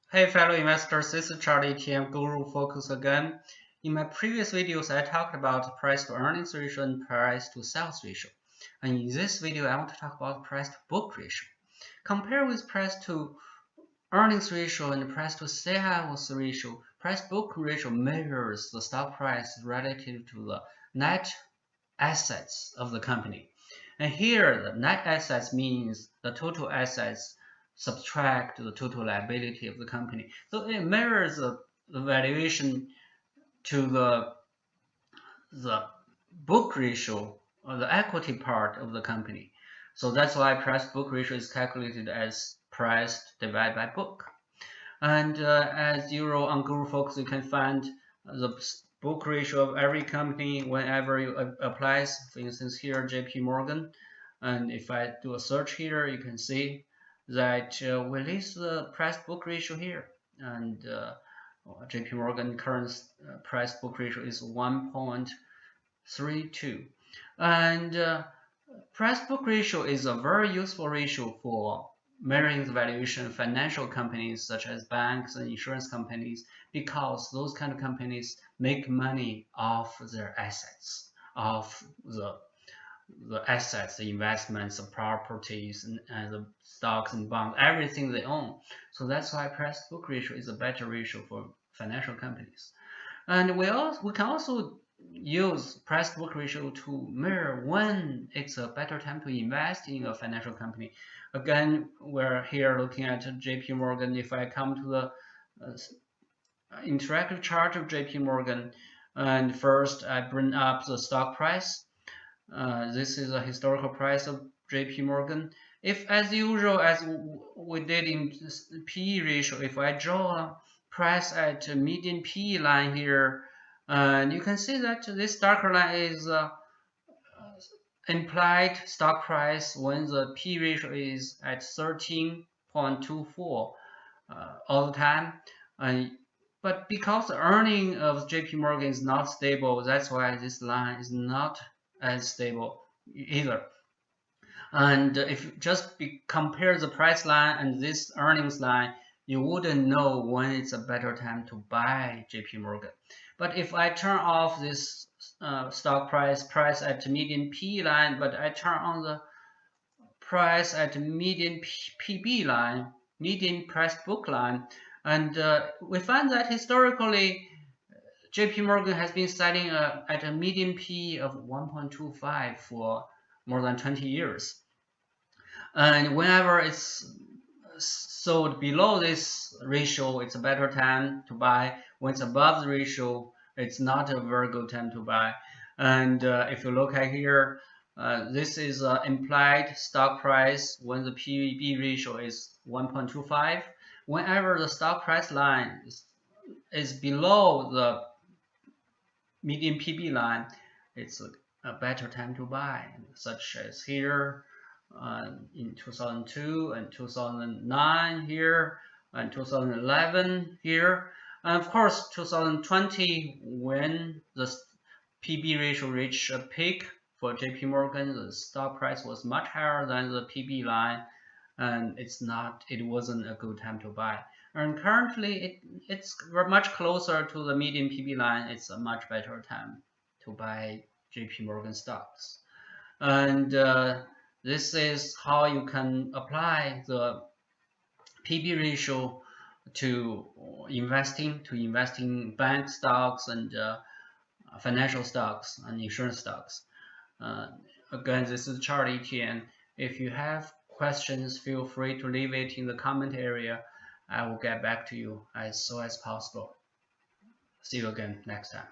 Hey fellow investors, this is Tian, GuruFocus again. In my previous videos, I talked about price to earnings ratio and price to sales ratio. And in this video, I want to talk about price to book ratio. Compare with price to earnings ratio and price to sales ratio. Price book ratio measures the stock price relative to the net assets of the company. And here, the net assets means the total assets subtract the total liability of the company. So it mirrors the valuation to the book ratio or the equity part of the company. So that's why price book ratio is calculated as price divided by book. And as you roll on GuruFocus, you can find the book ratio of every company whenever you applies. For instance, here JP Morgan. And if I do a search here, you can see that we list the price book ratio here. And JP Morgan current price book ratio is 1.32. And price book ratio is a very useful ratio for measuring the valuation of financial companies such as banks and insurance companies, because those kind of companies make money off their assets, of the assets, the investments, the properties, and the stocks and bonds, everything they own. So that's why price book ratio is a better ratio for financial companies. And we can also use price book ratio to measure when it's a better time to invest in a financial company. Again, we're here looking at JP Morgan. If I come to the interactive chart of JP Morgan, and first I bring up the stock price. This is a historical price of JP Morgan. If, as usual, as we did in PE ratio, if I draw a price at median PE line here, and you can see that this darker line is implied stock price when the P ratio is at 13.24 all the time. But because the earning of JP Morgan is not stable, that's why this line is not as stable either. And if you just compare the price line and this earnings line, you wouldn't know when it's a better time to buy JP Morgan. But if I turn off this stock price at median P line, but I turn on the price at median PB line, median price book line, and we find that historically JP Morgan has been selling at a median P of 1.25 for more than 20 years. And whenever it's sold below this ratio, it's a better time to buy. When it's above the ratio, it's not a very good time to buy. And if you look at here, this is implied stock price when the PB ratio is 1.25. Whenever the stock price line is below the median PB line, it's a better time to buy, such as here in 2002 and 2009 here, and 2011 here. And of course, 2020, when the PB ratio reached a peak for JP Morgan, the stock price was much higher than the PB line, and it wasn't a good time to buy. And currently, it's much closer to the median PB line. It's a much better time to buy JP Morgan stocks. And this is how you can apply the PB ratio to investing bank stocks and financial stocks and insurance stocks. Again, this is Tian. If you have questions, feel free to leave it in the comment area. I will get back to you as soon as possible. See you again next time.